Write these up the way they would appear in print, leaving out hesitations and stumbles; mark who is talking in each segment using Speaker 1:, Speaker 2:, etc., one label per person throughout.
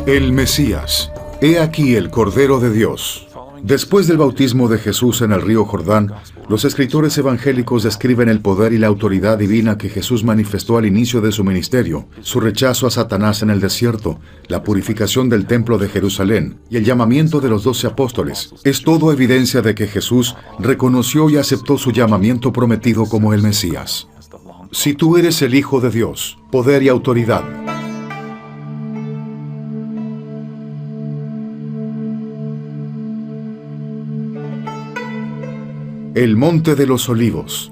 Speaker 1: El Mesías. He aquí el Cordero de Dios. Después del bautismo de Jesús en el río Jordán, los escritores evangélicos describen el poder y la autoridad divina que Jesús manifestó al inicio de su ministerio, su rechazo a Satanás en el desierto, la purificación del templo de Jerusalén y el llamamiento de los 12 apóstoles. Es todo evidencia de que Jesús reconoció y aceptó su llamamiento prometido como el Mesías. Si tú eres el Hijo de Dios, poder y autoridad. El Monte de los Olivos.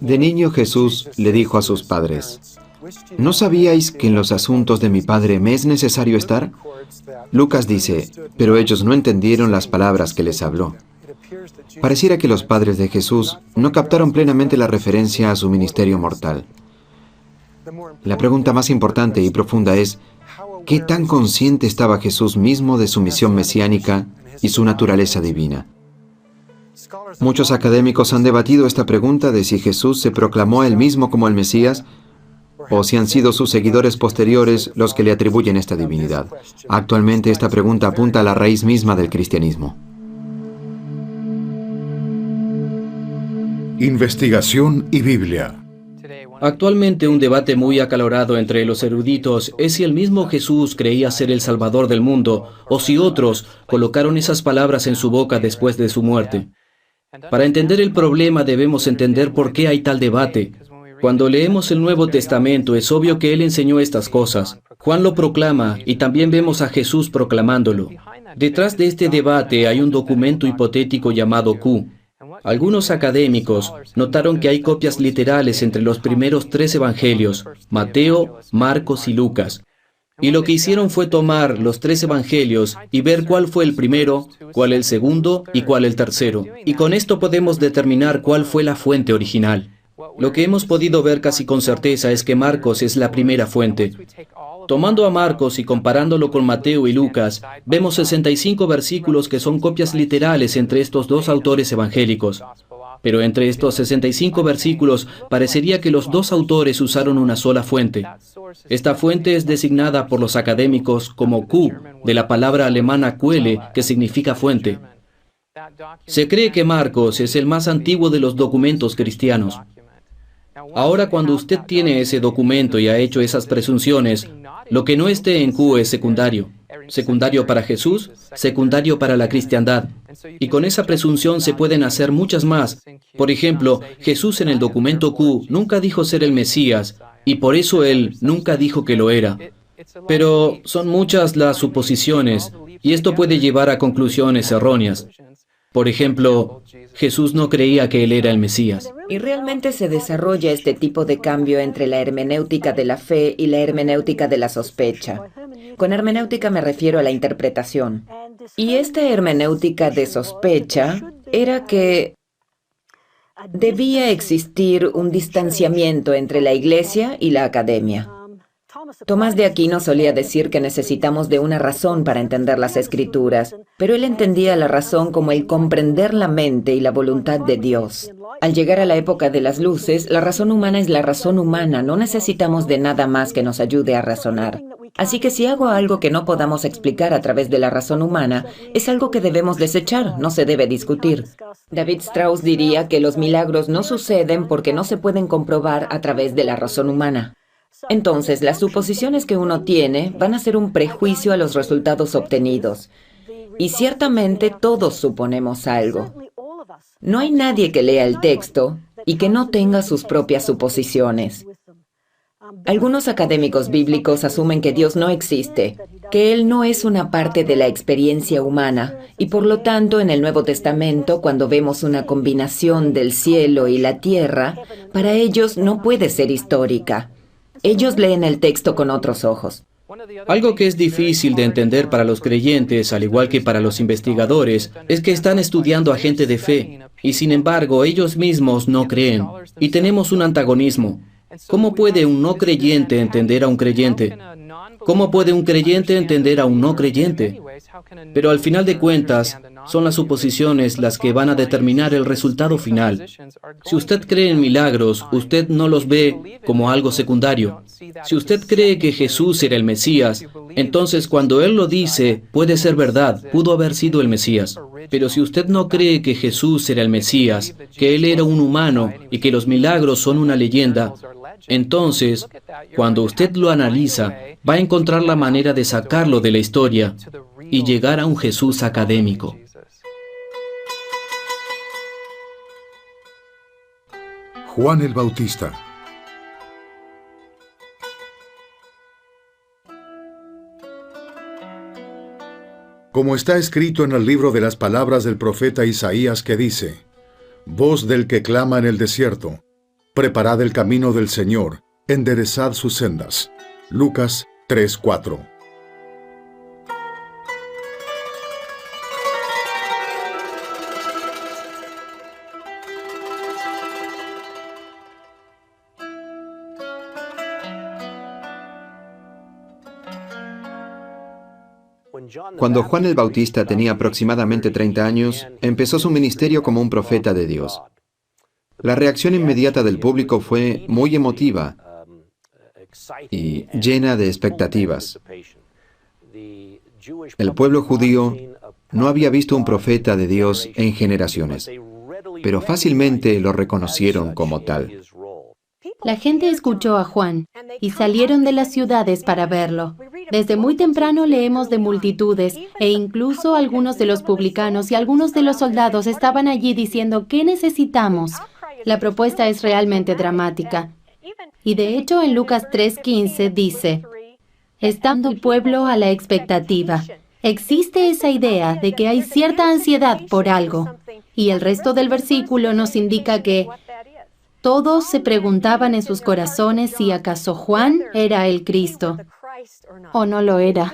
Speaker 2: De niño Jesús le dijo a sus padres: ¿no sabíais que en los asuntos de mi Padre me es necesario estar? Lucas dice: pero ellos no entendieron las palabras que les habló. Pareciera que los padres de Jesús no captaron plenamente la referencia a su ministerio mortal. La pregunta más importante y profunda es: ¿qué tan consciente estaba Jesús mismo de su misión mesiánica y su naturaleza divina? Muchos académicos han debatido esta pregunta de si Jesús se proclamó a él mismo como el Mesías o si han sido sus seguidores posteriores los que le atribuyen esta divinidad. Actualmente esta pregunta apunta a la raíz misma del cristianismo.
Speaker 1: Investigación y Biblia.
Speaker 3: Actualmente un debate muy acalorado entre los eruditos es si el mismo Jesús creía ser el Salvador del mundo o si otros colocaron esas palabras en su boca después de su muerte. Para entender el problema debemos entender por qué hay tal debate. Cuando leemos el Nuevo Testamento es obvio que Él enseñó estas cosas. Juan lo proclama y también vemos a Jesús proclamándolo. Detrás de este debate hay un documento hipotético llamado Q. Algunos académicos notaron que hay copias literales entre los primeros 3 evangelios, Mateo, Marcos y Lucas. Y lo que hicieron fue tomar los 3 evangelios y ver cuál fue el primero, cuál el segundo y cuál el tercero. Y con esto podemos determinar cuál fue la fuente original. Lo que hemos podido ver casi con certeza es que Marcos es la primera fuente. Tomando a Marcos y comparándolo con Mateo y Lucas, vemos 65 versículos que son copias literales entre estos 2 autores evangélicos. Pero entre estos 65 versículos parecería que los 2 autores usaron una sola fuente. Esta fuente es designada por los académicos como Q, de la palabra alemana Quelle, que significa fuente. Se cree que Marcos es el más antiguo de los documentos cristianos. Ahora, cuando usted tiene ese documento y ha hecho esas presunciones, lo que no esté en Q es secundario. Secundario para Jesús, secundario para la cristiandad. Y con esa presunción se pueden hacer muchas más. Por ejemplo, Jesús en el documento Q nunca dijo ser el Mesías, y por eso Él nunca dijo que lo era. Pero son muchas las suposiciones, y esto puede llevar a conclusiones erróneas. Por ejemplo, Jesús no creía que Él era el Mesías.
Speaker 4: Y realmente se desarrolla este tipo de cambio entre la hermenéutica de la fe y la hermenéutica de la sospecha. Con hermenéutica me refiero a la interpretación. Y esta hermenéutica de sospecha era que debía existir un distanciamiento entre la iglesia y la academia. Tomás de Aquino solía decir que necesitamos de una razón para entender las Escrituras, pero él entendía la razón como el comprender la mente y la voluntad de Dios. Al llegar a la época de las luces, la razón humana es la razón humana, no necesitamos de nada más que nos ayude a razonar. Así que si hago algo que no podamos explicar a través de la razón humana, es algo que debemos desechar, no se debe discutir. David Strauss diría que los milagros no suceden porque no se pueden comprobar a través de la razón humana. Entonces, las suposiciones que uno tiene van a ser un prejuicio a los resultados obtenidos. Y ciertamente todos suponemos algo. No hay nadie que lea el texto y que no tenga sus propias suposiciones. Algunos académicos bíblicos asumen que Dios no existe, que Él no es una parte de la experiencia humana, y por lo tanto en el Nuevo Testamento, cuando vemos una combinación del cielo y la tierra, para ellos no puede ser histórica. Ellos leen el texto con otros ojos.
Speaker 3: Algo que es difícil de entender para los creyentes, al igual que para los investigadores, es que están estudiando a gente de fe, y sin embargo ellos mismos no creen, y tenemos un antagonismo. ¿Cómo puede un no creyente entender a un creyente? ¿Cómo puede un creyente entender a un no creyente? Pero al final de cuentas, son las suposiciones las que van a determinar el resultado final. Si usted cree en milagros, usted no los ve como algo secundario. Si usted cree que Jesús era el Mesías, entonces cuando Él lo dice, puede ser verdad, pudo haber sido el Mesías. Pero si usted no cree que Jesús era el Mesías, que Él era un humano y que los milagros son una leyenda, entonces, cuando usted lo analiza, va a encontrar la manera de sacarlo de la historia y llegar a un Jesús académico.
Speaker 1: Juan el Bautista. Como está escrito en el libro de las palabras del profeta Isaías que dice: Voz del que clama en el desierto, preparad el camino del Señor, enderezad sus sendas. Lucas 3:4.
Speaker 2: Cuando Juan el Bautista tenía aproximadamente 30 años, empezó su ministerio como un profeta de Dios. La reacción inmediata del público fue muy emotiva y llena de expectativas. El pueblo judío no había visto un profeta de Dios en generaciones, pero fácilmente lo reconocieron como tal.
Speaker 5: La gente escuchó a Juan y salieron de las ciudades para verlo. Desde muy temprano leemos de multitudes e incluso algunos de los publicanos y algunos de los soldados estaban allí diciendo: ¿qué necesitamos? La propuesta es realmente dramática. Y de hecho en Lucas 3:15 dice: estando el pueblo a la expectativa. Existe esa idea de que hay cierta ansiedad por algo. Y el resto del versículo nos indica que todos se preguntaban en sus corazones si acaso Juan era el Cristo o no lo era.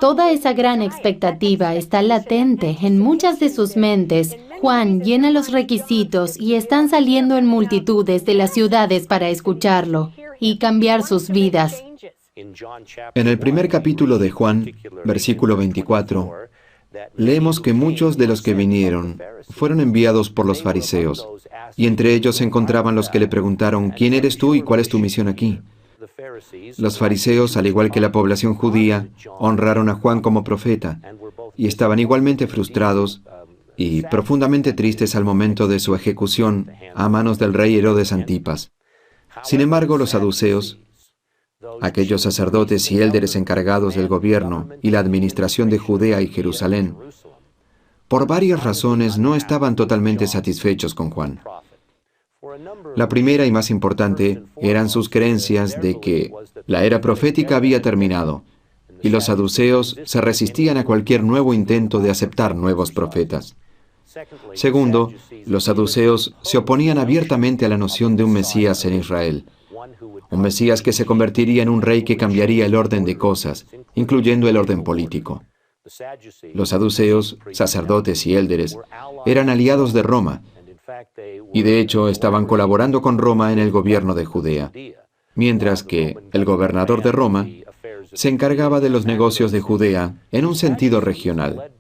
Speaker 5: Toda esa gran expectativa está latente en muchas de sus mentes. Juan llena los requisitos y están saliendo en multitudes de las ciudades para escucharlo y cambiar sus vidas.
Speaker 2: En el primer capítulo de Juan, versículo 24, leemos que muchos de los que vinieron fueron enviados por los fariseos, y entre ellos se encontraban los que le preguntaron: ¿quién eres tú y cuál es tu misión aquí? Los fariseos, al igual que la población judía, honraron a Juan como profeta, y estaban igualmente frustrados y profundamente tristes al momento de su ejecución a manos del rey Herodes Antipas. Sin embargo, los saduceos, aquellos sacerdotes y élderes encargados del gobierno y la administración de Judea y Jerusalén, por varias razones no estaban totalmente satisfechos con Juan. La primera y más importante eran sus creencias de que la era profética había terminado, y los saduceos se resistían a cualquier nuevo intento de aceptar nuevos profetas. Segundo, los saduceos se oponían abiertamente a la noción de un Mesías en Israel, un Mesías que se convertiría en un rey que cambiaría el orden de cosas, incluyendo el orden político. Los saduceos, sacerdotes y élderes, eran aliados de Roma, y de hecho estaban colaborando con Roma en el gobierno de Judea, mientras que el gobernador de Roma se encargaba de los negocios de Judea en un sentido regional.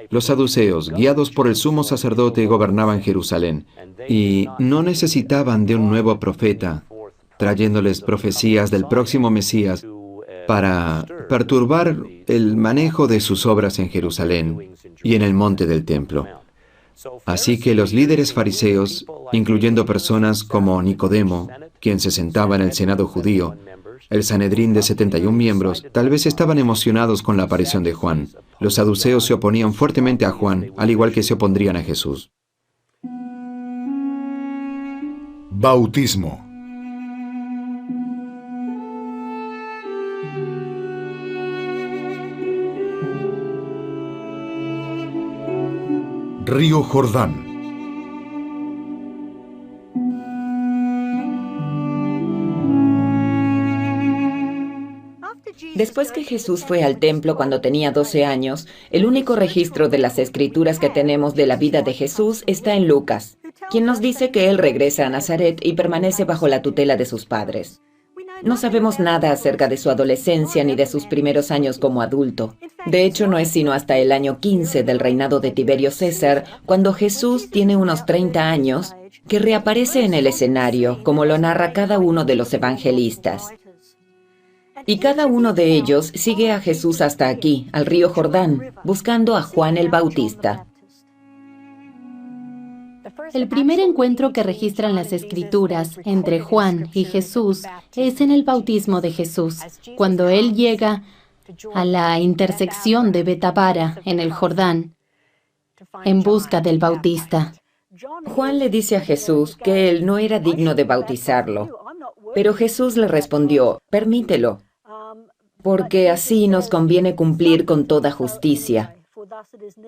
Speaker 2: Los saduceos, guiados por el sumo sacerdote, gobernaban Jerusalén, y no necesitaban de un nuevo profeta, trayéndoles profecías del próximo Mesías para perturbar el manejo de sus obras en Jerusalén y en el monte del templo. Así que los líderes fariseos, incluyendo personas como Nicodemo, quien se sentaba en el Senado judío, el Sanedrín de 71 miembros, tal vez estaban emocionados con la aparición de Juan. Los saduceos se oponían fuertemente a Juan, al igual que se opondrían a Jesús.
Speaker 1: Bautismo. Río Jordán.
Speaker 4: Después que Jesús fue al templo cuando tenía 12 años, el único registro de las Escrituras que tenemos de la vida de Jesús está en Lucas. quien nos dice que él regresa a Nazaret y permanece bajo la tutela de sus padres. No sabemos nada acerca de su adolescencia ni de sus primeros años como adulto. De hecho, no es sino hasta el año 15 del reinado de Tiberio César, cuando Jesús tiene unos 30 años, que reaparece en el escenario, como lo narra cada uno de los evangelistas. Y cada uno de ellos sigue a Jesús hasta aquí, al río Jordán, buscando a Juan el Bautista.
Speaker 5: El primer encuentro que registran las Escrituras entre Juan y Jesús es en el bautismo de Jesús, cuando él llega a la intersección de Betabara, en el Jordán, en busca del Bautista.
Speaker 4: Juan le dice a Jesús que él no era digno de bautizarlo, pero Jesús le respondió, permítelo, porque así nos conviene cumplir con toda justicia.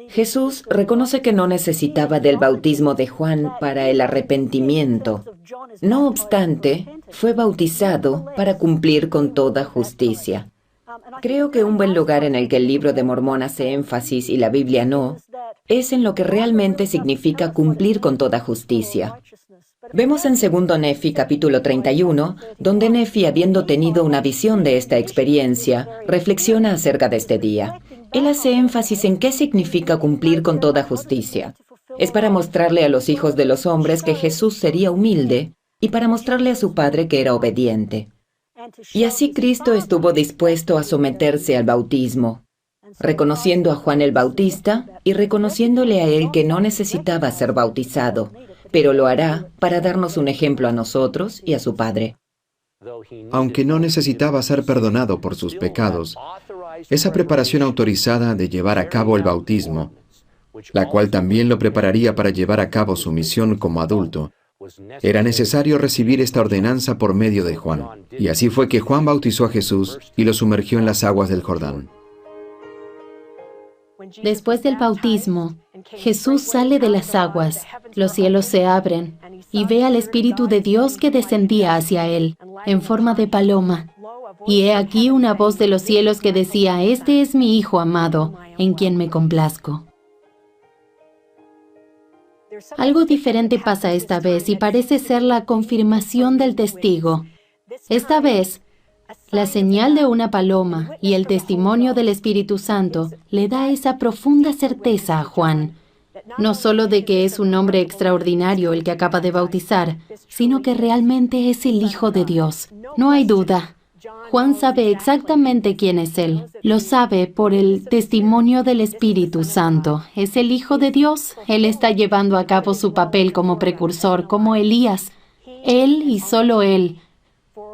Speaker 4: Jesús reconoce que no necesitaba del bautismo de Juan para el arrepentimiento. No obstante, fue bautizado para cumplir con toda justicia. Creo que un buen lugar en el que el libro de Mormón hace énfasis y la Biblia no, es en lo que realmente significa cumplir con toda justicia. Vemos en 2 Nefi capítulo 31, donde Nefi, habiendo tenido una visión de esta experiencia, reflexiona acerca de este día. Él hace énfasis en qué significa cumplir con toda justicia. Es para mostrarle a los hijos de los hombres que Jesús sería humilde y para mostrarle a su Padre que era obediente. Y así Cristo estuvo dispuesto a someterse al bautismo, reconociendo a Juan el Bautista y reconociéndole a él que no necesitaba ser bautizado, pero lo hará para darnos un ejemplo a nosotros y a su Padre.
Speaker 2: Aunque no necesitaba ser perdonado por sus pecados, esa preparación autorizada de llevar a cabo el bautismo, la cual también lo prepararía para llevar a cabo su misión como adulto, era necesario recibir esta ordenanza por medio de Juan. Y así fue que Juan bautizó a Jesús y lo sumergió en las aguas del Jordán.
Speaker 5: Después del bautismo, Jesús sale de las aguas, los cielos se abren, y ve al Espíritu de Dios que descendía hacia él, en forma de paloma. Y he aquí una voz de los cielos que decía, «Este es mi Hijo amado, en quien me complazco». Algo diferente pasa esta vez y parece ser la confirmación del testigo. Esta vez, la señal de una paloma y el testimonio del Espíritu Santo le da esa profunda certeza a Juan, no solo de que es un hombre extraordinario el que acaba de bautizar, sino que realmente es el Hijo de Dios. No hay duda. Juan sabe exactamente quién es Él. Lo sabe por el testimonio del Espíritu Santo. Es el Hijo de Dios. Él está llevando a cabo su papel como precursor, como Elías. Él y solo Él,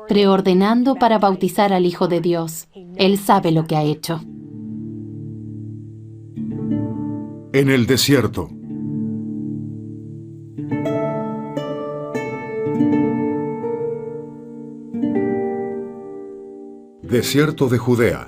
Speaker 5: preordenando para bautizar al Hijo de Dios. Él sabe lo que ha hecho.
Speaker 1: En el desierto. Desierto de Judea.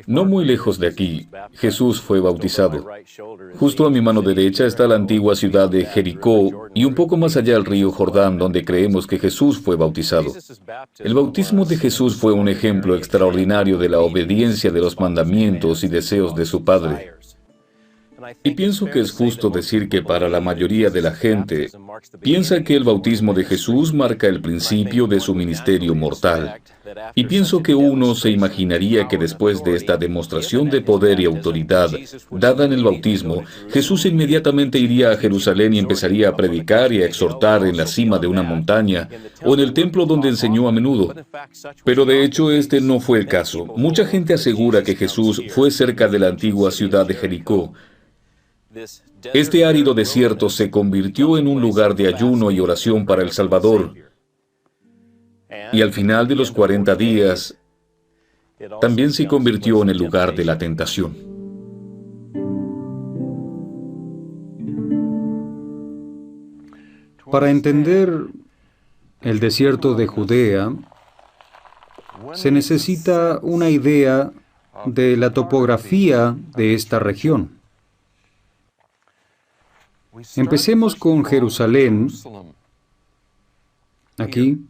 Speaker 6: No muy lejos de aquí, Jesús fue bautizado. Justo a mi mano derecha está la antigua ciudad de Jericó y un poco más allá el río Jordán, donde creemos que Jesús fue bautizado. El bautismo de Jesús fue un ejemplo extraordinario de la obediencia de los mandamientos y deseos de su Padre. Y pienso que es justo decir que para la mayoría de la gente, piensa que el bautismo de Jesús marca el principio de su ministerio mortal. Y pienso que uno se imaginaría que después de esta demostración de poder y autoridad dada en el bautismo, Jesús inmediatamente iría a Jerusalén y empezaría a predicar y a exhortar en la cima de una montaña o en el templo donde enseñó a menudo. Pero de hecho este no fue el caso. Mucha gente asegura que Jesús fue cerca de la antigua ciudad de Jericó. Este árido desierto se convirtió en un lugar de ayuno y oración para el Salvador. Y al final de los 40 días, también se convirtió en el lugar de la tentación.
Speaker 7: Para entender el desierto de Judea, se necesita una idea de la topografía de esta región. Empecemos con Jerusalén, aquí,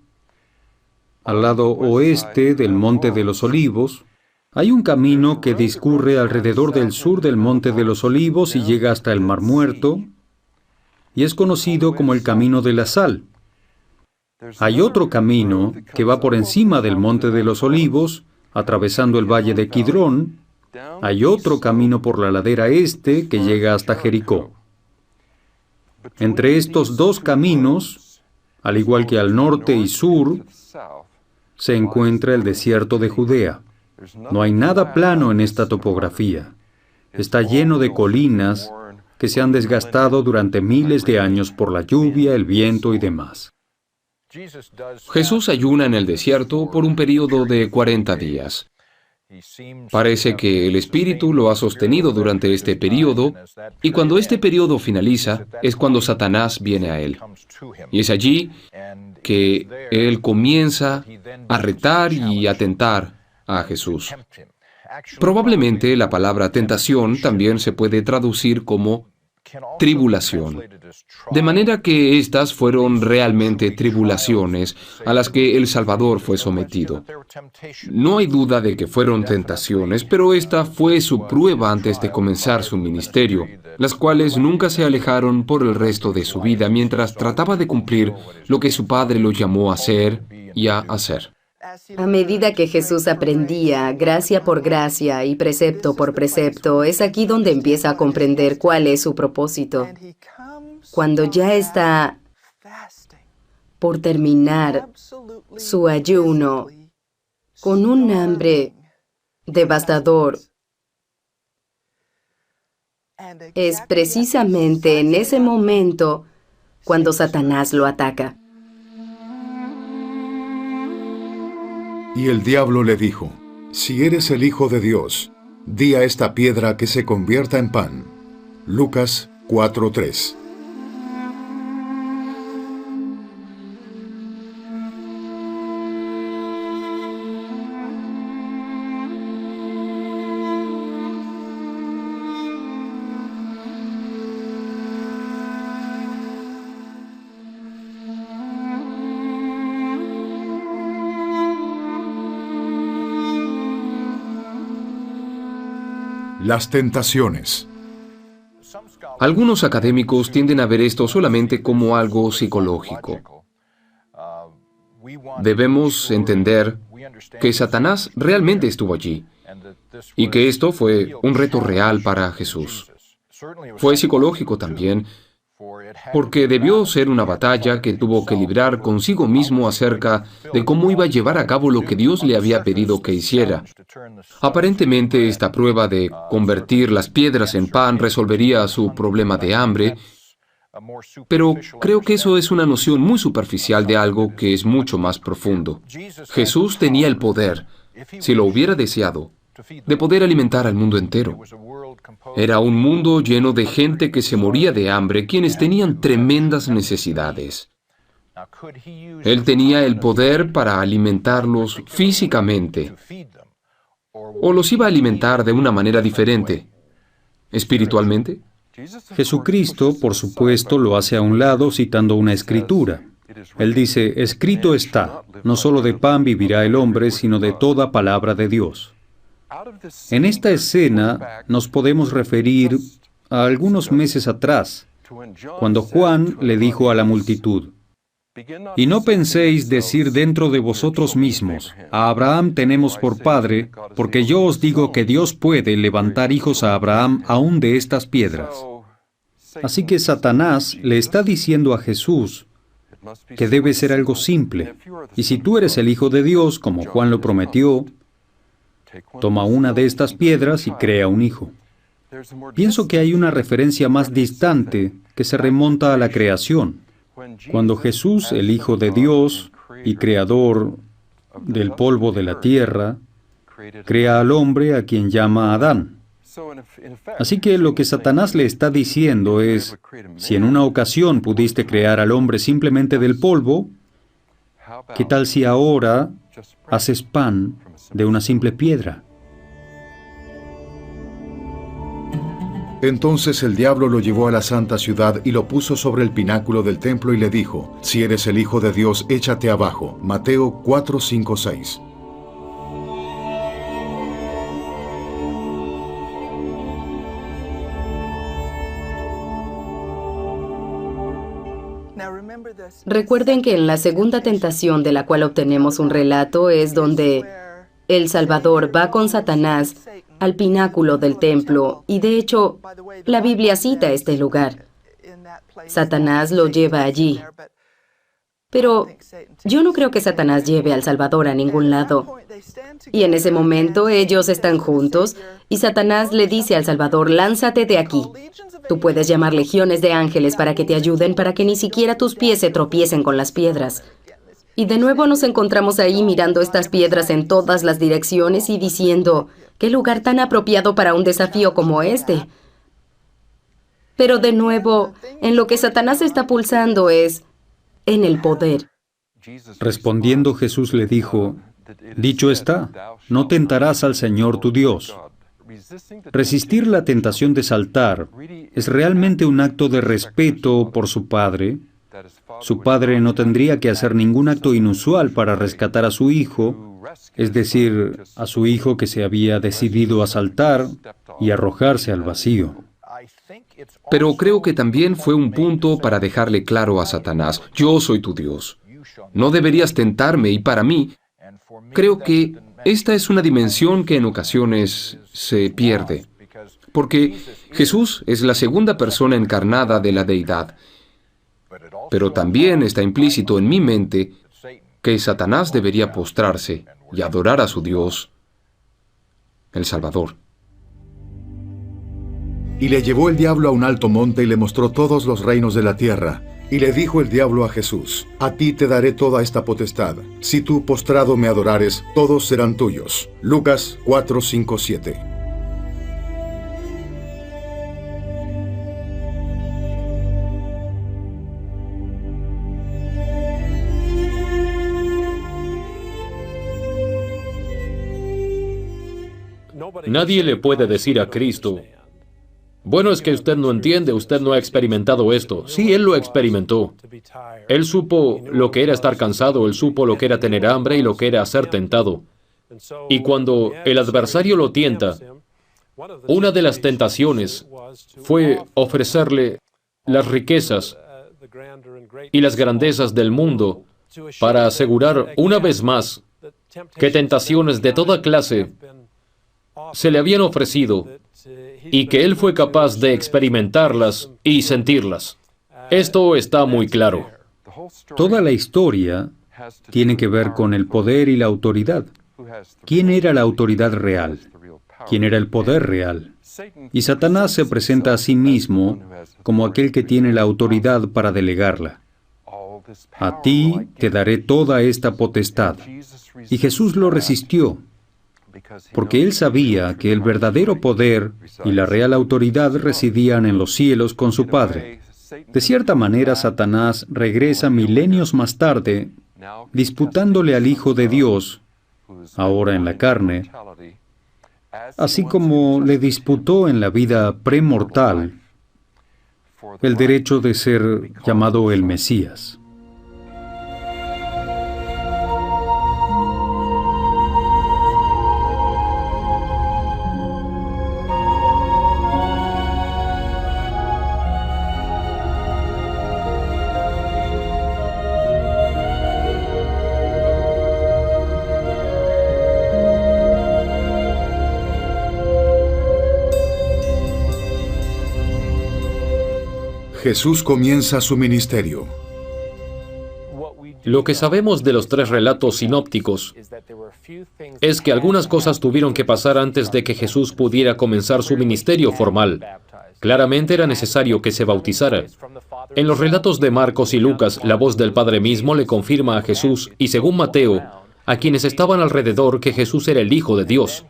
Speaker 7: al lado oeste del Monte de los Olivos. Hay un camino que discurre alrededor del sur del Monte de los Olivos y llega hasta el Mar Muerto, y es conocido como el Camino de la Sal. Hay otro camino que va por encima del Monte de los Olivos, atravesando el valle de Kidrón. Hay otro camino por la ladera este que llega hasta Jericó. Entre estos dos caminos, al igual que al norte y sur, se encuentra el desierto de Judea. No hay nada plano en esta topografía. Está lleno de colinas que se han desgastado durante miles de años por la lluvia, el viento y demás.
Speaker 8: Jesús ayuna en el desierto por un periodo de 40 días. Parece que el Espíritu lo ha sostenido durante este periodo, y cuando este periodo finaliza, es cuando Satanás viene a él. Y es allí que él comienza a retar y a tentar a Jesús. Probablemente la palabra tentación también se puede traducir como tribulación. De manera que estas fueron realmente tribulaciones a las que el Salvador fue sometido. No hay duda de que fueron tentaciones, pero esta fue su prueba antes de comenzar su ministerio, las cuales nunca se alejaron por el resto de su vida mientras trataba de cumplir lo que su Padre lo llamó a hacer y a hacer.
Speaker 9: A medida que Jesús aprendía, gracia por gracia y precepto por precepto, es aquí donde empieza a comprender cuál es su propósito. Cuando ya está por terminar su ayuno, con un hambre devastador, es precisamente en ese momento cuando Satanás lo ataca.
Speaker 1: Y el diablo le dijo: si eres el Hijo de Dios, di a esta piedra que se convierta en pan. Lucas 4:3. Las tentaciones.
Speaker 8: Algunos académicos tienden a ver esto solamente como algo psicológico. Debemos entender que Satanás realmente estuvo allí y que esto fue un reto real para Jesús. Fue psicológico también, porque debió ser una batalla que tuvo que librar consigo mismo acerca de cómo iba a llevar a cabo lo que Dios le había pedido que hiciera. Aparentemente, esta prueba de convertir las piedras en pan resolvería su problema de hambre, pero creo que eso es una noción muy superficial de algo que es mucho más profundo. Jesús tenía el poder, si lo hubiera deseado, de poder alimentar al mundo entero. Era un mundo lleno de gente que se moría de hambre, quienes tenían tremendas necesidades. Él tenía el poder para alimentarlos físicamente, o los iba a alimentar de una manera diferente, espiritualmente.
Speaker 7: Jesucristo, por supuesto, lo hace a un lado citando una escritura. Él dice: escrito está, no solo de pan vivirá el hombre, sino de toda palabra de Dios. En esta escena nos podemos referir a algunos meses atrás, cuando Juan le dijo a la multitud: y no penséis decir dentro de vosotros mismos: a Abraham tenemos por padre, porque yo os digo que Dios puede levantar hijos a Abraham aún de estas piedras. Así que Satanás le está diciendo a Jesús que debe ser algo simple, y si tú eres el Hijo de Dios, como Juan lo prometió, toma una de estas piedras y crea un hijo. Pienso que hay una referencia más distante que se remonta a la creación. Cuando Jesús, el Hijo de Dios y Creador del polvo de la tierra, crea al hombre a quien llama Adán. Así que lo que Satanás le está diciendo es: si en una ocasión pudiste crear al hombre simplemente del polvo, ¿qué tal si ahora haces pan de una simple piedra?
Speaker 1: Entonces el diablo lo llevó a la santa ciudad y lo puso sobre el pináculo del templo y le dijo: si eres el Hijo de Dios, échate abajo. Mateo 4, 5, 6.
Speaker 9: Recuerden que en la segunda tentación de la cual obtenemos un relato es donde el Salvador va con Satanás al pináculo del templo, y de hecho, la Biblia cita este lugar. Satanás lo lleva allí. Pero yo no creo que Satanás lleve al Salvador a ningún lado. Y en ese momento ellos están juntos, y Satanás le dice al Salvador: lánzate de aquí. Tú puedes llamar legiones de ángeles para que te ayuden, para que ni siquiera tus pies se tropiecen con las piedras. Y de nuevo nos encontramos ahí mirando estas piedras en todas las direcciones y diciendo: ¿qué lugar tan apropiado para un desafío como este? Pero de nuevo, en lo que Satanás está pulsando es en el poder.
Speaker 7: Respondiendo Jesús le dijo: dicho está, no tentarás al Señor tu Dios. Resistir la tentación de saltar es realmente un acto de respeto por su padre. Su padre no tendría que hacer ningún acto inusual para rescatar a su hijo, es decir, a su hijo que se había decidido a saltar y arrojarse al vacío.
Speaker 8: Pero creo que también fue un punto para dejarle claro a Satanás: yo soy tu Dios. No deberías tentarme, y para mí, creo que esta es una dimensión que en ocasiones se pierde. Porque Jesús es la segunda persona encarnada de la deidad. Pero también está implícito en mi mente que Satanás debería postrarse y adorar a su Dios, el Salvador.
Speaker 1: Y le llevó el diablo a un alto monte y le mostró todos los reinos de la tierra. Y le dijo el diablo a Jesús: a ti te daré toda esta potestad. Si tú postrado me adorares, todos serán tuyos. Lucas 4, 5, 7.
Speaker 10: Nadie le puede decir a Cristo: bueno, es que usted no entiende, usted no ha experimentado esto. Sí, Él lo experimentó. Él supo lo que era estar cansado, Él supo lo que era tener hambre y lo que era ser tentado. Y cuando el adversario lo tienta, una de las tentaciones fue ofrecerle las riquezas y las grandezas del mundo para asegurar una vez más que tentaciones de toda clase se le habían ofrecido y que él fue capaz de experimentarlas y sentirlas. Esto está muy claro.
Speaker 7: Toda la historia tiene que ver con el poder y la autoridad. ¿Quién era la autoridad real? ¿Quién era el poder real? Y Satanás se presenta a sí mismo como aquel que tiene la autoridad para delegarla. A ti te daré toda esta potestad. Y Jesús lo resistió, porque él sabía que el verdadero poder y la real autoridad residían en los cielos con su Padre. De cierta manera, Satanás regresa milenios más tarde, disputándole al Hijo de Dios, ahora en la carne, así como le disputó en la vida premortal el derecho de ser llamado el Mesías.
Speaker 1: Jesús comienza su ministerio.
Speaker 10: Lo que sabemos de los tres relatos sinópticos es que algunas cosas tuvieron que pasar antes de que Jesús pudiera comenzar su ministerio formal. Claramente era necesario que se bautizara. En los relatos de Marcos y Lucas, la voz del Padre mismo le confirma a Jesús, y según Mateo, a quienes estaban alrededor, que Jesús era el Hijo de Dios.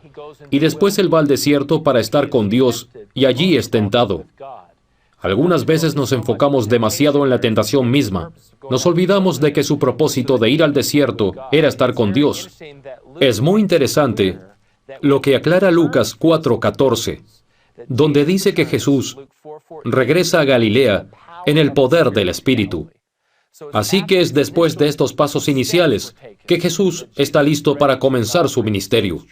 Speaker 10: Y después él va al desierto para estar con Dios, y allí es tentado. Algunas veces nos enfocamos demasiado en la tentación misma. Nos olvidamos de que su propósito de ir al desierto era estar con Dios. Es muy interesante lo que aclara Lucas 4:14. donde dice que Jesús regresa a Galilea en el poder del Espíritu. Así que es después de estos pasos iniciales que Jesús está listo para comenzar su ministerio.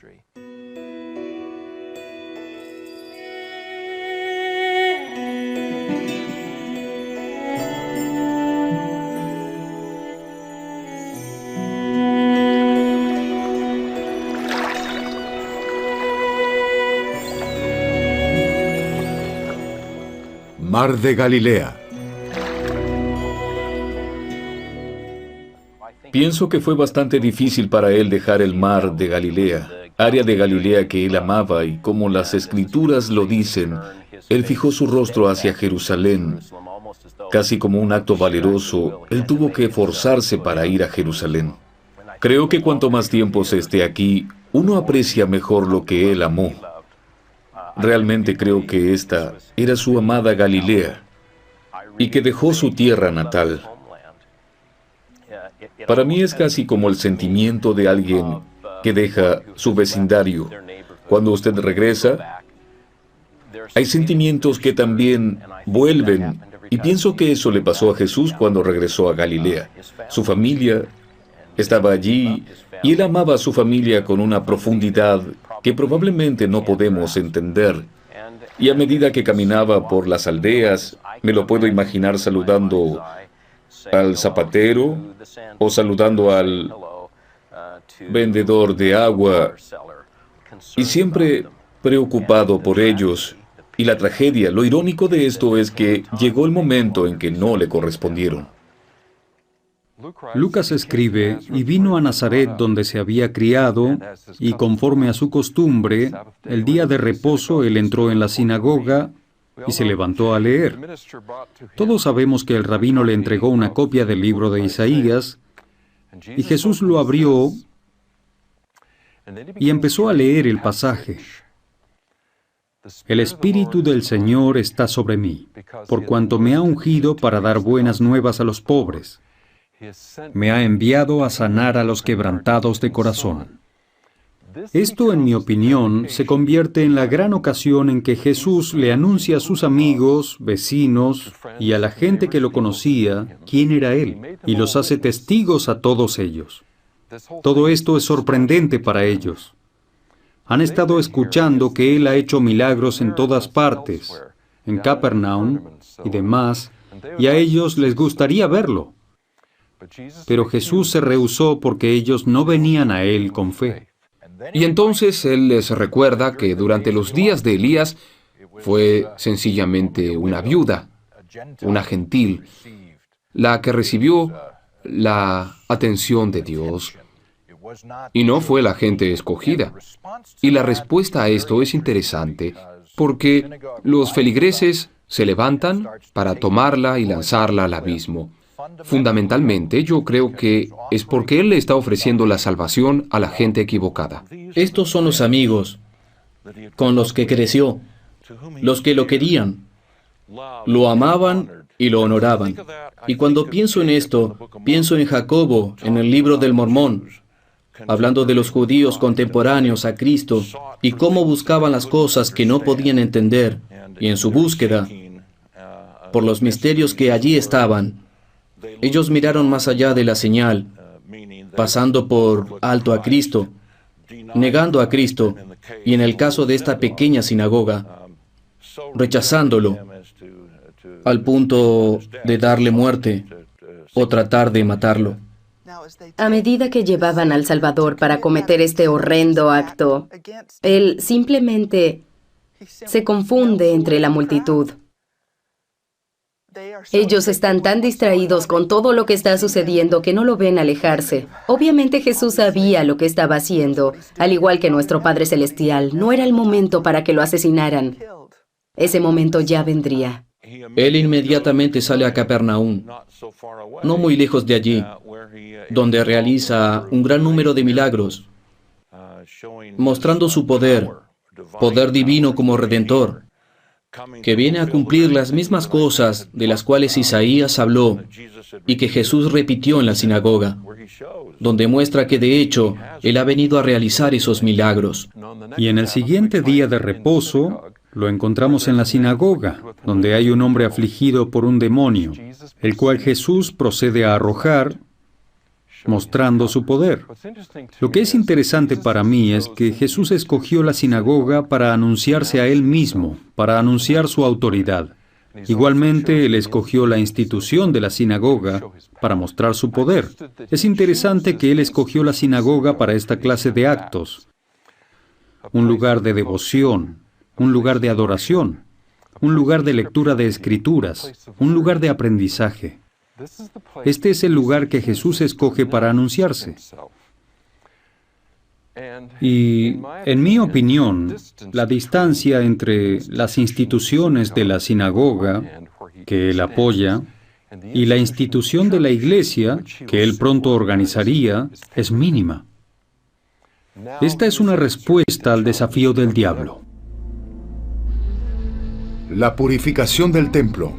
Speaker 1: Mar de Galilea.
Speaker 6: Pienso que fue bastante difícil para él dejar el mar de Galilea, área de Galilea que él amaba, y como las Escrituras lo dicen, él fijó su rostro hacia Jerusalén. Casi como un acto valeroso, él tuvo que esforzarse para ir a Jerusalén. Creo que cuanto más tiempo se esté aquí, uno aprecia mejor lo que él amó. Realmente creo que esta era su amada Galilea, y que dejó su tierra natal. Para mí es casi como el sentimiento de alguien que deja su vecindario. Cuando usted regresa, hay sentimientos que también vuelven, y pienso que eso le pasó a Jesús cuando regresó a Galilea. Su familia estaba allí, y él amaba a su familia con una profundidad que probablemente no podemos entender. Y a medida que caminaba por las aldeas, me lo puedo imaginar saludando al zapatero o saludando al vendedor de agua, y siempre preocupado por ellos. Y la tragedia, lo irónico de esto es que llegó el momento en que no le correspondieron.
Speaker 7: Lucas escribe, y vino a Nazaret donde se había criado, y conforme a su costumbre, el día de reposo él entró en la sinagoga y se levantó a leer. Todos sabemos que el rabino le entregó una copia del libro de Isaías, y Jesús lo abrió y empezó a leer el pasaje. El Espíritu del Señor está sobre mí, por cuanto me ha ungido para dar buenas nuevas a los pobres. Me ha enviado a sanar a los quebrantados de corazón. Esto, en mi opinión, se convierte en la gran ocasión en que Jesús le anuncia a sus amigos, vecinos y a la gente que lo conocía quién era Él, y los hace testigos a todos ellos. Todo esto es sorprendente para ellos. Han estado escuchando que Él ha hecho milagros en todas partes, en Capernaum y demás, y a ellos les gustaría verlo. Pero Jesús se rehusó porque ellos no venían a Él con fe.
Speaker 8: Y entonces Él les recuerda que durante los días de Elías fue sencillamente una viuda, una gentil, la que recibió la atención de Dios. Y no fue la gente escogida. Y la respuesta a esto es interesante, porque los feligreses se levantan para tomarla y lanzarla al abismo. Fundamentalmente, yo creo que es porque Él le está ofreciendo la salvación a la gente equivocada.
Speaker 3: Estos son los amigos con los que creció, los que lo querían, lo amaban y lo honoraban. Y cuando pienso en esto, pienso en Jacobo, en el libro del Mormón, hablando de los judíos contemporáneos a Cristo y cómo buscaban las cosas que no podían entender, y en su búsqueda, por los misterios que allí estaban, ellos miraron más allá de la señal, pasando por alto a Cristo, negando a Cristo, y en el caso de esta pequeña sinagoga, rechazándolo, al punto de darle muerte o tratar de matarlo.
Speaker 9: A medida que llevaban al Salvador para cometer este horrendo acto, Él simplemente se confunde entre la multitud. Ellos están tan distraídos con todo lo que está sucediendo que no lo ven alejarse. Obviamente Jesús sabía lo que estaba haciendo, al igual que nuestro Padre Celestial. No era el momento para que lo asesinaran. Ese momento ya vendría.
Speaker 3: Él inmediatamente sale a Capernaum, no muy lejos de allí, donde realiza un gran número de milagros, mostrando su poder divino como Redentor, que viene a cumplir las mismas cosas de las cuales Isaías habló y que Jesús repitió en la sinagoga, donde muestra que de hecho Él ha venido a realizar esos milagros.
Speaker 7: Y en el siguiente día de reposo, Lo encontramos en la sinagoga, donde hay un hombre afligido por un demonio, el cual Jesús procede a arrojar, mostrando su poder. Lo que es interesante para mí es que Jesús escogió la sinagoga para anunciarse a Él mismo, para anunciar su autoridad. Igualmente, Él escogió la institución de la sinagoga para mostrar su poder. Es interesante que Él escogió la sinagoga para esta clase de actos. Un lugar de devoción, un lugar de adoración, un lugar de lectura de escrituras, un lugar de aprendizaje. Este es el lugar que Jesús escoge para anunciarse. Y, en mi opinión, la distancia entre las instituciones de la sinagoga, que él apoya, y la institución de la iglesia, que él pronto organizaría, es mínima. Esta es una respuesta al desafío del diablo.
Speaker 1: La purificación del templo.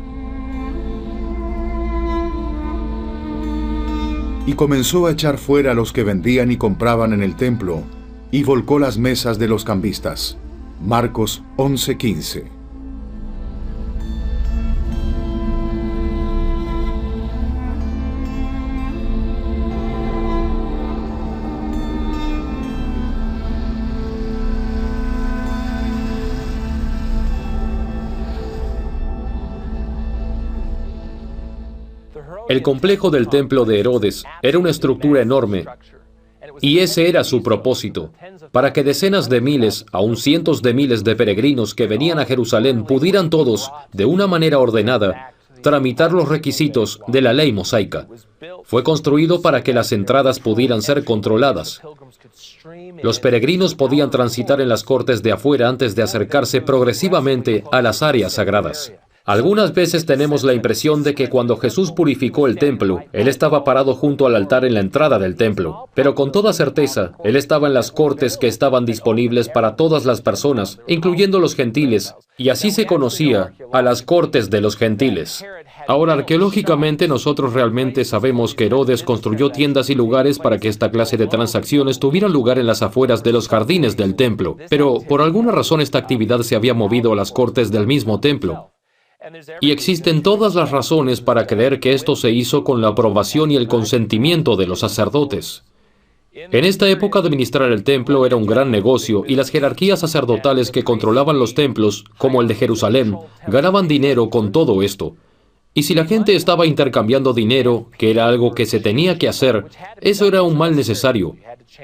Speaker 1: Y comenzó a echar fuera a los que vendían y compraban en el templo, y volcó las mesas de los cambistas. Marcos 11:15.
Speaker 10: El complejo del templo de Herodes era una estructura enorme, y ese era su propósito, para que decenas de miles, aún cientos de miles de peregrinos que venían a Jerusalén pudieran todos, de una manera ordenada, tramitar los requisitos de la ley mosaica. Fue construido para que las entradas pudieran ser controladas. Los peregrinos podían transitar en las cortes de afuera antes de acercarse progresivamente a las áreas sagradas. Algunas veces tenemos la impresión de que cuando Jesús purificó el templo, Él estaba parado junto al altar en la entrada del templo. Pero con toda certeza, Él estaba en las cortes que estaban disponibles para todas las personas, incluyendo los gentiles, y así se conocía a las cortes de los gentiles. Ahora, arqueológicamente, nosotros realmente sabemos que Herodes construyó tiendas y lugares para que esta clase de transacciones tuvieran lugar en las afueras de los jardines del templo. Pero, por alguna razón, esta actividad se había movido a las cortes del mismo templo. Y existen todas las razones para creer que esto se hizo con la aprobación y el consentimiento de los sacerdotes. En esta época, administrar el templo era un gran negocio y las jerarquías sacerdotales que controlaban los templos, como el de Jerusalén, ganaban dinero con todo esto. Y si la gente estaba intercambiando dinero, que era algo que se tenía que hacer, eso era un mal necesario.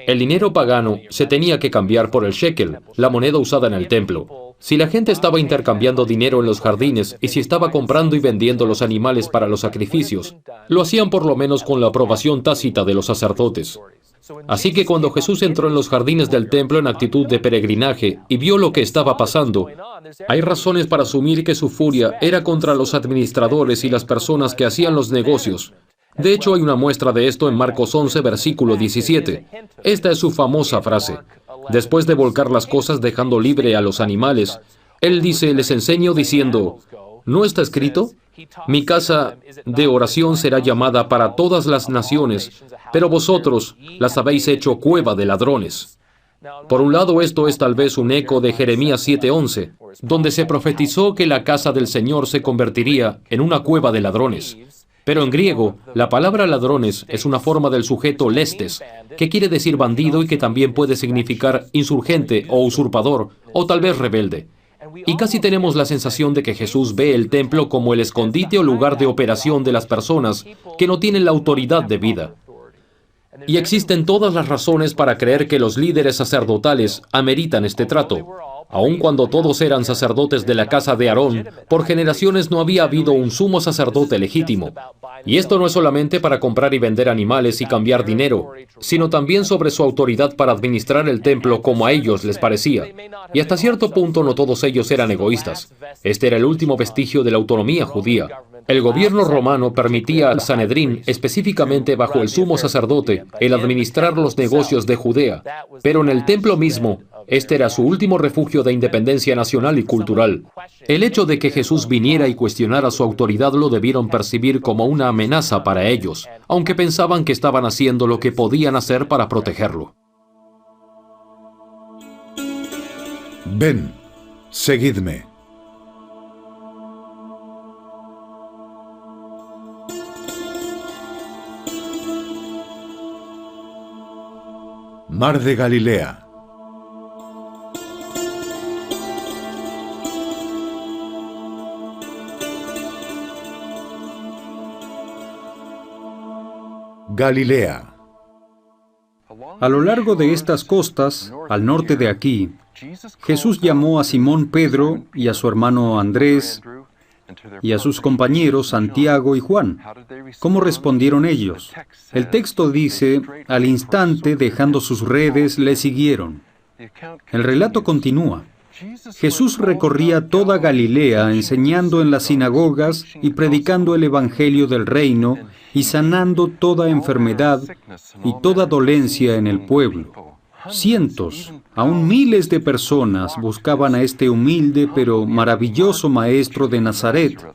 Speaker 10: El dinero pagano se tenía que cambiar por el shekel, la moneda usada en el templo. Si la gente estaba intercambiando dinero en los jardines y si estaba comprando y vendiendo los animales para los sacrificios, lo hacían por lo menos con la aprobación tácita de los sacerdotes. Así que cuando Jesús entró en los jardines del templo en actitud de peregrinaje y vio lo que estaba pasando, hay razones para asumir que su furia era contra los administradores y las personas que hacían los negocios. De hecho, hay una muestra de esto en Marcos 11, versículo 17. Esta es su famosa frase. Después de volcar las cosas dejando libre a los animales, Él dice, les enseño diciendo, ¿no está escrito? Mi casa de oración será llamada para todas las naciones, pero vosotros las habéis hecho cueva de ladrones. Por un lado, esto es tal vez un eco de Jeremías 7:11, donde se profetizó que la casa del Señor se convertiría en una cueva de ladrones. Pero en griego, la palabra ladrones es una forma del sujeto lestes, que quiere decir bandido y que también puede significar insurgente o usurpador, o tal vez rebelde. Y casi tenemos la sensación de que Jesús ve el templo como el escondite o lugar de operación de las personas que no tienen la autoridad de vida. Y existen todas las razones para creer que los líderes sacerdotales ameritan este trato. Aun cuando todos eran sacerdotes de la casa de Aarón, por generaciones no había habido un sumo sacerdote legítimo. Y esto no es solamente para comprar y vender animales y cambiar dinero, sino también sobre su autoridad para administrar el templo como a ellos les parecía. Y hasta cierto punto no todos ellos eran egoístas. Este era el último vestigio de la autonomía judía. El gobierno romano permitía al Sanedrín, específicamente bajo el sumo sacerdote, el administrar los negocios de Judea. Pero en el templo mismo, este era su último refugio de independencia nacional y cultural. El hecho de que Jesús viniera y cuestionara su autoridad lo debieron percibir como una amenaza para ellos, aunque pensaban que estaban haciendo lo que podían hacer para protegerlo.
Speaker 1: Ven, seguidme. Mar de Galilea. Galilea.
Speaker 7: A lo largo de estas costas, al norte de aquí, Jesús llamó a Simón Pedro y a su hermano Andrés y a sus compañeros Santiago y Juan. ¿Cómo respondieron ellos? El texto dice, al instante, dejando sus redes, le siguieron. El relato continúa. Jesús recorría toda Galilea enseñando en las sinagogas y predicando el Evangelio del reino y sanando toda enfermedad y toda dolencia en el pueblo. Cientos, aún miles de personas buscaban a este humilde pero maravilloso maestro de Nazaret,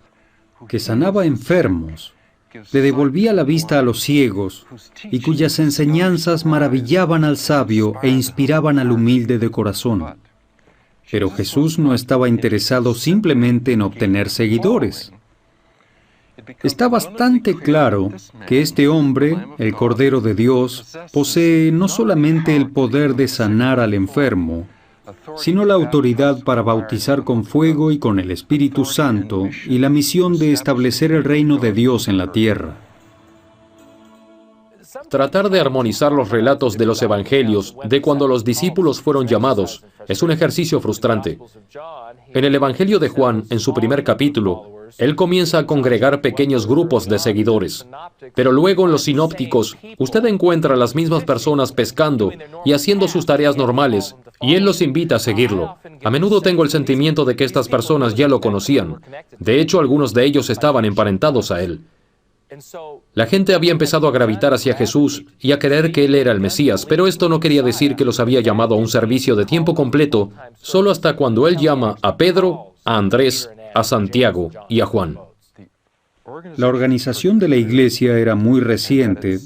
Speaker 7: que sanaba enfermos, le devolvía la vista a los ciegos y cuyas enseñanzas maravillaban al sabio e inspiraban al humilde de corazón. Pero Jesús no estaba interesado simplemente en obtener seguidores. Está bastante claro que este hombre, el Cordero de Dios, posee no solamente el poder de sanar al enfermo, sino la autoridad para bautizar con fuego y con el Espíritu Santo y la misión de establecer el reino de Dios en la tierra.
Speaker 10: Tratar de armonizar los relatos de los evangelios de cuando los discípulos fueron llamados es un ejercicio frustrante. En el Evangelio de Juan, en su primer capítulo, él comienza a congregar pequeños grupos de seguidores. Pero luego en los sinópticos, usted encuentra a las mismas personas pescando y haciendo sus tareas normales, y él los invita a seguirlo. A menudo tengo el sentimiento de que estas personas ya lo conocían. De hecho, algunos de ellos estaban emparentados a él. La gente había empezado a gravitar hacia Jesús y a creer que él era el Mesías, pero esto no quería decir que los había llamado a un servicio de tiempo completo, solo hasta cuando él llama a Pedro, a Andrés, a Santiago y a Juan.
Speaker 7: La organización de la iglesia era muy reciente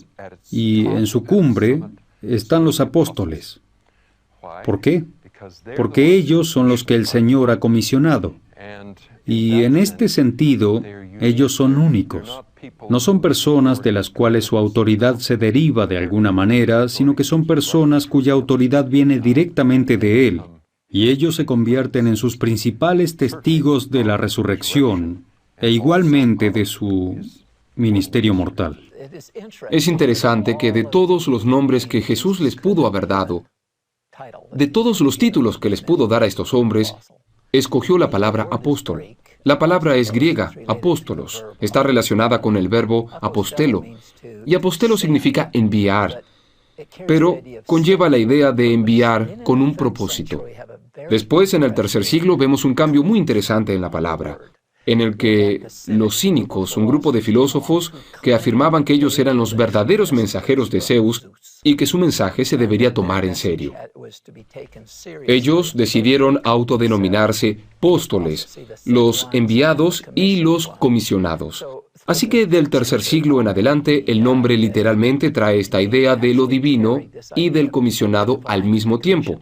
Speaker 7: y en su cumbre están los apóstoles. ¿Por qué? Porque ellos son los que el Señor ha comisionado. Y en este sentido, ellos son únicos. No son personas de las cuales su autoridad se deriva de alguna manera, sino que son personas cuya autoridad viene directamente de Él. Y ellos se convierten en sus principales testigos de la resurrección e igualmente de su ministerio mortal.
Speaker 8: Es interesante que de todos los nombres que Jesús les pudo haber dado, de todos los títulos que les pudo dar a estos hombres, escogió la palabra apóstol. La palabra es griega, apóstolos. Está relacionada con el verbo apostelo. Y apostelo significa enviar, pero conlleva la idea de enviar con un propósito. Después, en el tercer siglo, vemos un cambio muy interesante en la palabra, en el que los cínicos, un grupo de filósofos que afirmaban que ellos eran los verdaderos mensajeros de Zeus y que su mensaje se debería tomar en serio. Ellos decidieron autodenominarse apóstoles, los enviados y los comisionados. Así que del tercer siglo en adelante, el nombre literalmente trae esta idea de lo divino y del comisionado al mismo tiempo.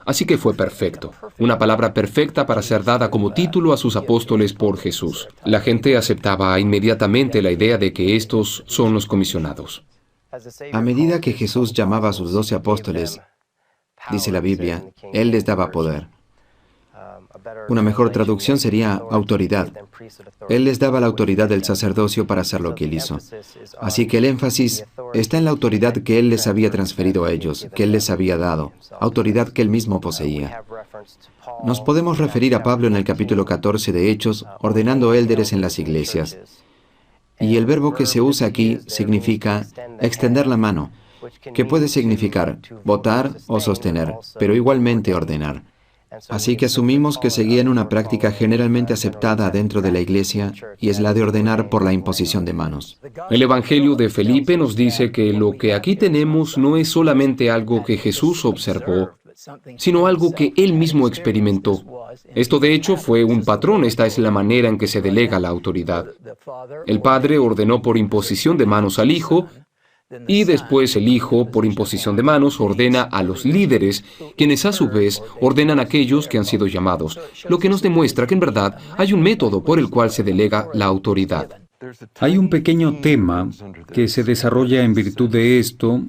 Speaker 8: Así que fue perfecto. Una palabra perfecta para ser dada como título a sus apóstoles por Jesús. La gente aceptaba inmediatamente la idea de que estos son los comisionados.
Speaker 2: A medida que Jesús llamaba a sus 12 apóstoles, dice la Biblia, Él les daba poder. Una mejor traducción sería autoridad. Él les daba la autoridad del sacerdocio para hacer lo que Él hizo. Así que el énfasis está en la autoridad que Él les había transferido a ellos, que Él les había dado, autoridad que Él mismo poseía. Nos podemos referir a Pablo en el capítulo 14 de Hechos, ordenando élderes en las iglesias. Y el verbo que se usa aquí significa extender la mano, que puede significar votar o sostener, pero igualmente ordenar. Así que asumimos que seguían una práctica generalmente aceptada dentro de la iglesia, y es la de ordenar por la imposición de manos.
Speaker 8: El Evangelio de Felipe nos dice que lo que aquí tenemos no es solamente algo que Jesús observó, sino algo que Él mismo experimentó. Esto de hecho fue un patrón, esta es la manera en que se delega la autoridad. El Padre ordenó por imposición de manos al Hijo, y después el Hijo, por imposición de manos, ordena a los líderes, quienes a su vez ordenan a aquellos que han sido llamados, lo que nos demuestra que en verdad hay un método por el cual se delega la autoridad.
Speaker 7: Hay un pequeño tema que se desarrolla en virtud de esto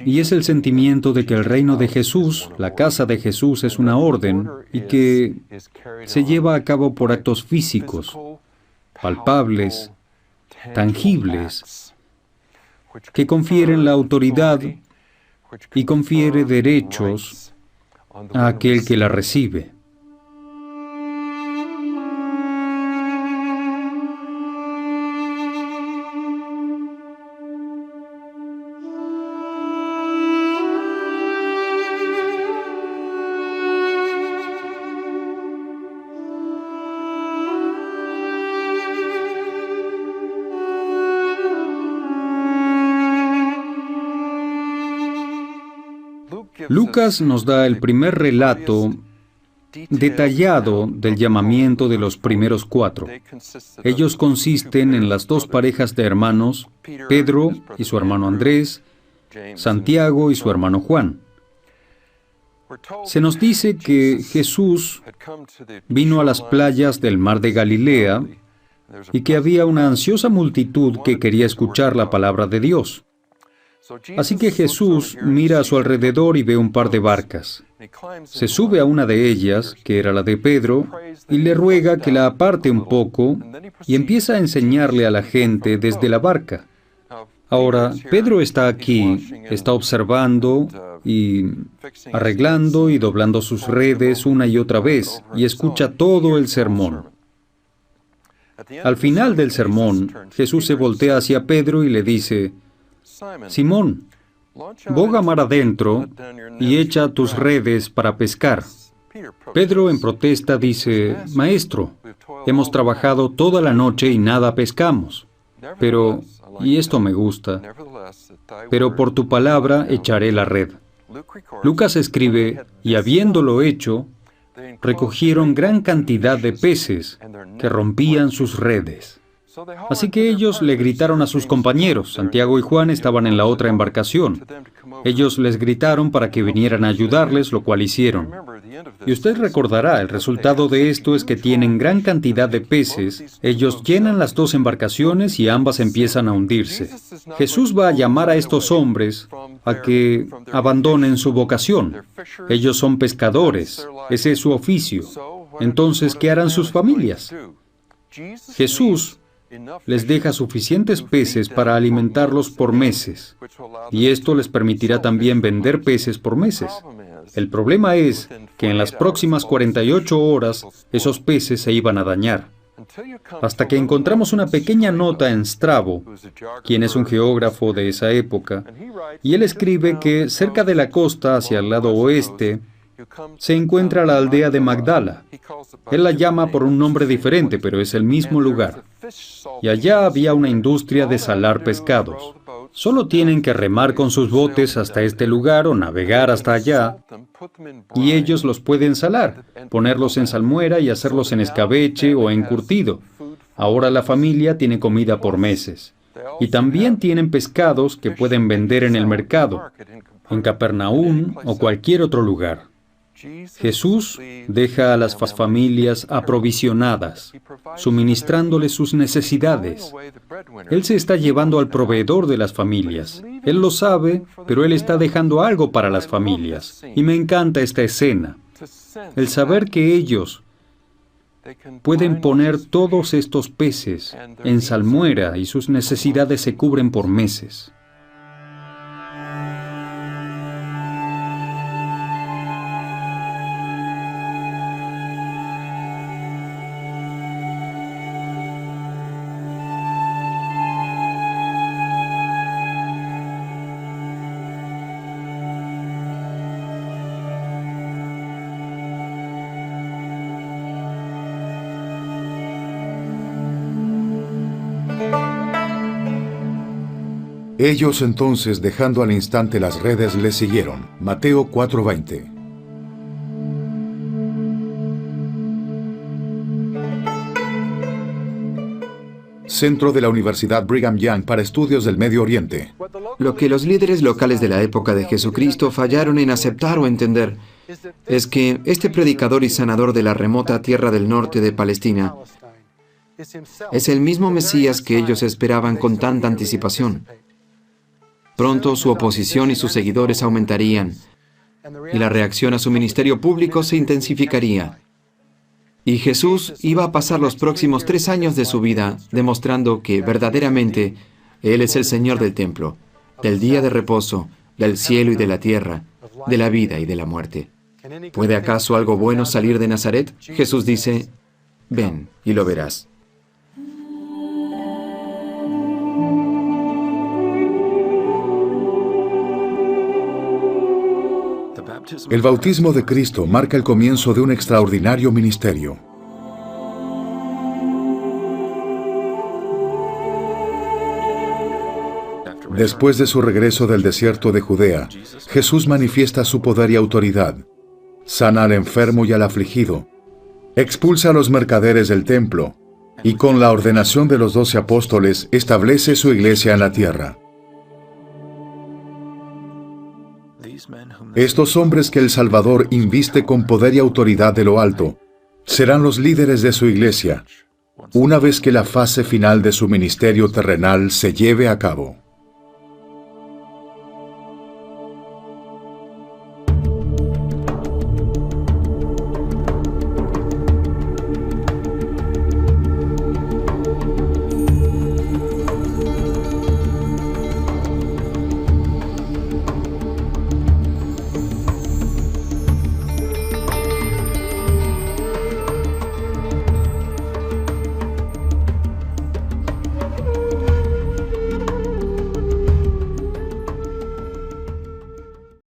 Speaker 7: Y es el sentimiento de que el reino de Jesús, la casa de Jesús, es una orden y que se lleva a cabo por actos físicos, palpables, tangibles, que confieren la autoridad y confiere derechos a aquel que la recibe. Lucas nos da el primer relato detallado del llamamiento de los primeros 4. Ellos consisten en las 2 parejas de hermanos, Pedro y su hermano Andrés, Santiago y su hermano Juan. Se nos dice que Jesús vino a las playas del mar de Galilea y que había una ansiosa multitud que quería escuchar la palabra de Dios. Así que Jesús mira a su alrededor y ve un par de barcas. Se sube a una de ellas, que era la de Pedro, y le ruega que la aparte un poco y empieza a enseñarle a la gente desde la barca. Ahora, Pedro está aquí, está observando y arreglando y doblando sus redes una y otra vez, y escucha todo el sermón. Al final del sermón, Jesús se voltea hacia Pedro y le dice: Simón, boga mar adentro y echa tus redes para pescar. Pedro en protesta dice: Maestro, hemos trabajado toda la noche y nada pescamos. Pero, y esto me gusta, pero por tu palabra echaré la red. Lucas escribe: y habiéndolo hecho, recogieron gran cantidad de peces que rompían sus redes. Así que ellos le gritaron a sus compañeros. Santiago y Juan estaban en la otra embarcación. Ellos les gritaron para que vinieran a ayudarles, lo cual hicieron. Y usted recordará, el resultado de esto es que tienen gran cantidad de peces. Ellos llenan las 2 embarcaciones y ambas empiezan a hundirse. Jesús va a llamar a estos hombres a que abandonen su vocación. Ellos son pescadores. Ese es su oficio. Entonces, ¿qué harán sus familias? Jesús les deja suficientes peces para alimentarlos por meses, y esto les permitirá también vender peces por meses. El problema es que en las próximas 48 horas esos peces se iban a dañar. Hasta que encontramos una pequeña nota en Strabo, quien es un geógrafo de esa época, y él escribe que cerca de la costa, hacia el lado oeste, se encuentra la aldea de Magdala. Él la llama por un nombre diferente, pero es el mismo lugar. Y allá había una industria de salar pescados. Solo tienen que remar con sus botes hasta este lugar o navegar hasta allá, y ellos los pueden salar, ponerlos en salmuera y hacerlos en escabeche o encurtido. Ahora la familia tiene comida por meses. Y también tienen pescados que pueden vender en el mercado, en Capernaum o cualquier otro lugar. Jesús deja a las familias aprovisionadas, suministrándoles sus necesidades. Él se está llevando al proveedor de las familias. Él lo sabe, pero Él está dejando algo para las familias. Y me encanta esta escena. El saber que ellos pueden poner todos estos peces en salmuera y sus necesidades se cubren por meses.
Speaker 1: Ellos entonces, dejando al instante las redes, le siguieron. Mateo 4:20. Centro de la Universidad Brigham Young para Estudios del Medio Oriente.
Speaker 2: Lo que los líderes locales de la época de Jesucristo fallaron en aceptar o entender es que este predicador y sanador de la remota tierra del norte de Palestina es el mismo Mesías que ellos esperaban con tanta anticipación. Pronto su oposición y sus seguidores aumentarían, y la reacción a su ministerio público se intensificaría. Y Jesús iba a pasar los próximos 3 años de su vida demostrando que verdaderamente Él es el Señor del templo, del día de reposo, del cielo y de la tierra, de la vida y de la muerte. ¿Puede acaso algo bueno salir de Nazaret? Jesús dice, ven y lo verás.
Speaker 1: El bautismo de Cristo marca el comienzo de un extraordinario ministerio. Después de su regreso del desierto de Judea, Jesús manifiesta su poder y autoridad. Sana al enfermo y al afligido, expulsa a los mercaderes del templo, y con la ordenación de los 12 apóstoles establece su iglesia en la tierra. Estos hombres que el Salvador inviste con poder y autoridad de lo alto, serán los líderes de su iglesia, una vez que la fase final de su ministerio terrenal se lleve a cabo.